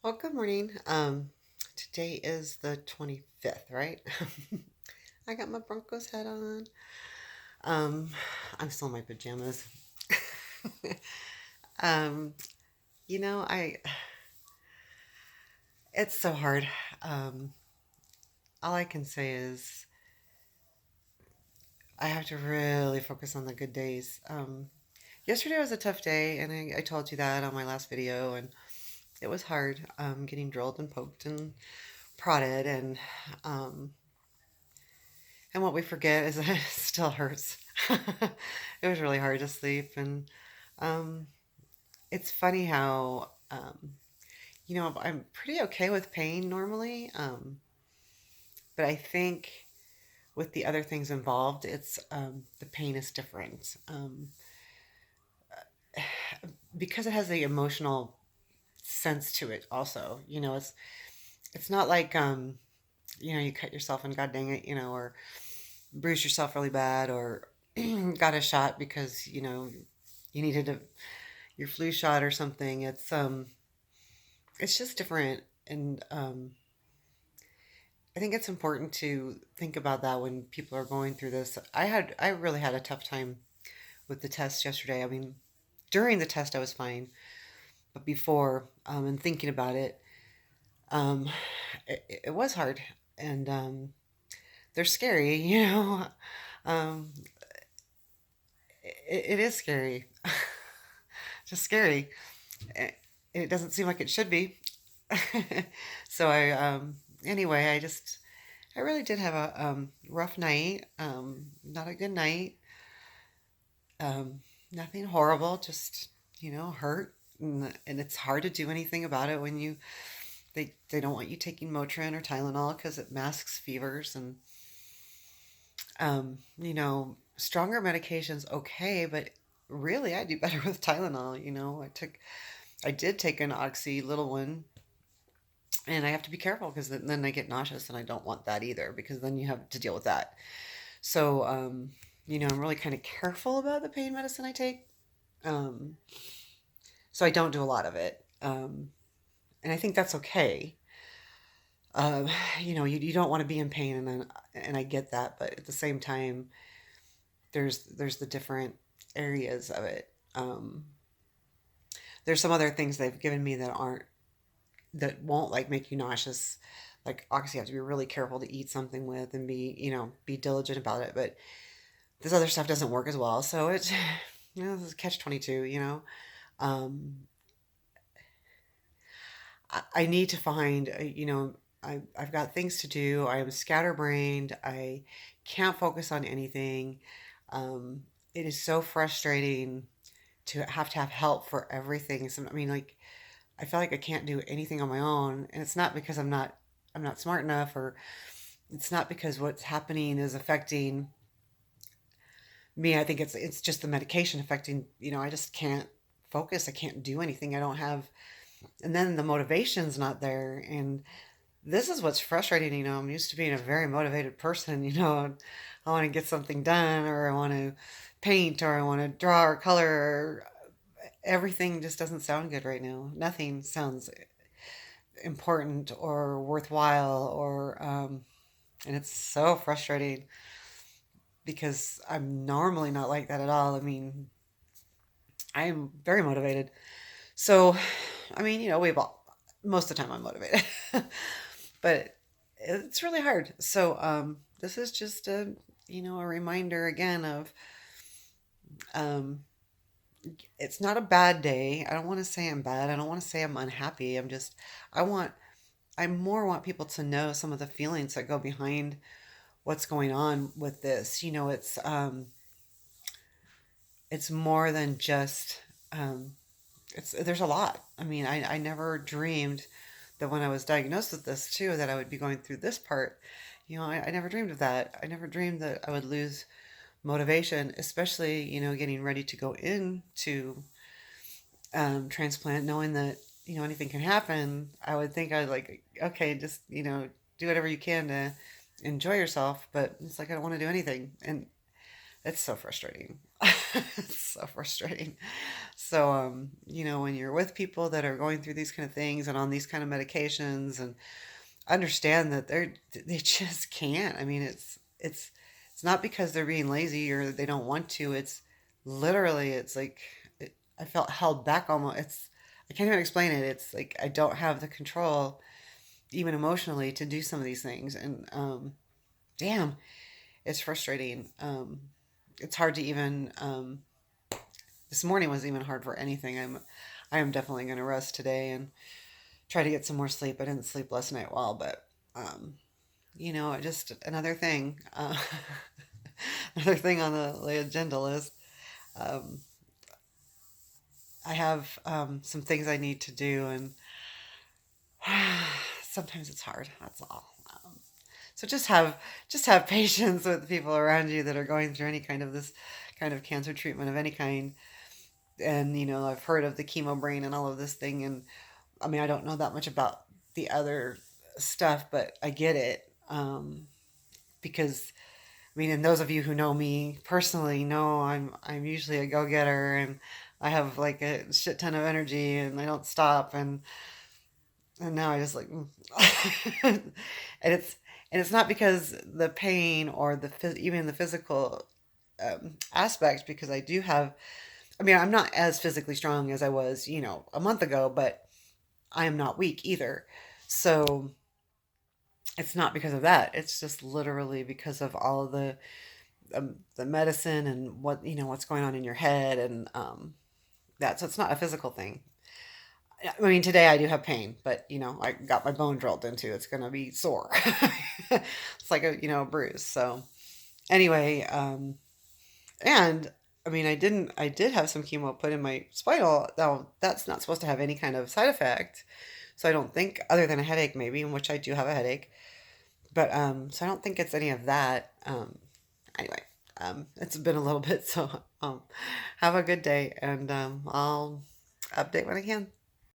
Well, good morning. Today is the 25th, right? I got my Broncos hat on. Um, I'm still in my pajamas. Um, I it's so hard. Um, all I can say is I have to really focus on the good days. Yesterday was a tough day, and I told you that on my last video, and it was hard, getting drilled and poked and prodded, um, and what we forget is that it still hurts. It was really hard to sleep. And um, it's funny how, I'm pretty okay with pain normally. But I think with the other things involved, the pain is different. Because it has the emotional sense to it also. It's not like, you cut yourself and God dang it, or bruise yourself really bad, or got a shot because, you needed your flu shot or something. It's just different. And I think it's important to think about that when people are going through this. I really had a tough time with the test yesterday. I mean, during the test I was fine, but before, and thinking about it, um, it was hard. And they're scary, Um, it is scary, just scary. It doesn't seem like it should be. So anyway, I really did have a rough night. Not a good night. Um, Nothing horrible, just, hurt. And it's hard to do anything about it when they don't want you taking Motrin or Tylenol because it masks fevers. And stronger medications okay, but really I do better with Tylenol. I did take an oxy little one, and I have to be careful because then I get nauseous, and I don't want that either because then you have to deal with that. So, I'm really kind of careful about the pain medicine I take. Um, so I don't do a lot of it. And I think that's okay. Um, you don't want to be in pain, and I get that, but at the same time, there's the different areas of it. There's some other things they've given me that won't like make you nauseous. Like obviously you have to be really careful to eat something with and be diligent about it. But this other stuff doesn't work as well. So it's this is catch 22. Um, I need to find I've got things to do. I am scatterbrained. I can't focus on anything. It is so frustrating to have help for everything. I mean, like, I feel like I can't do anything on my own, and it's not because I'm not smart enough, or it's not because what's happening is affecting me. I think it's just the medication affecting, I just can't focus. I can't do anything. I don't have, and then the motivation's not there. And this is what's frustrating. I'm used to being a very motivated person. I want to get something done, or I want to paint, or I want to draw or color, or everything just doesn't sound good right now. Nothing sounds important or worthwhile, and it's so frustrating because I'm normally not like that at all. I mean, I'm very motivated. So, I mean, most of the time I'm motivated, but it's really hard. So, this is just a reminder again of, um, it's not a bad day. I don't want to say I'm bad. I don't want to say I'm unhappy. I want, I more want people to know some of the feelings that go behind what's going on with this. It's more than just, there's a lot. I mean, I never dreamed that when I was diagnosed with this too, that I would be going through this part. I never dreamed of that. I never dreamed that I would lose motivation, especially, getting ready to go into transplant, knowing that, anything can happen. I would think I'd like, okay, just, do whatever you can to enjoy yourself. But it's like, I don't want to do anything. And it's so frustrating. It's so frustrating. So, when you're with people that are going through these kind of things and on these kind of medications, and understand that they just can't. I mean, it's not because they're being lazy or they don't want to. It's literally, it's like I felt held back almost. I can't even explain it. It's like I don't have the control, even emotionally, to do some of these things, and damn, it's frustrating. It's hard to even. This morning was even hard for anything. I am definitely going to rest today and try to get some more sleep. I didn't sleep last night well, but um, just another thing, another thing on the agenda list. Um, I have some things I need to do, and sometimes it's hard. That's all. So just have patience with the people around you that are going through any kind of this kind of cancer treatment of any kind. And I've heard of the chemo brain and all of this thing, and I mean I don't know that much about the other stuff, but I get it. Because I mean, and those of you who know me personally know I'm usually a go getter, and I have like a shit ton of energy, and I don't stop, and now I just like, and it's and it's not because the pain or even the physical aspect, because I do have. I mean, I'm not as physically strong as I was, a month ago, but I am not weak either. So it's not because of that. It's just literally because of all of the medicine and what's going on in your head, and that. So it's not a physical thing. I mean, today I do have pain, but I got my bone drilled into. It's gonna be sore. It's like a bruise. So anyway, and I mean, I did have some chemo put in my spinal. Now that's not supposed to have any kind of side effect. So I don't think, other than a headache maybe, in which I do have a headache. But so I don't think it's any of that. Anyway, it's been a little bit, so have a good day, and I'll update when I can.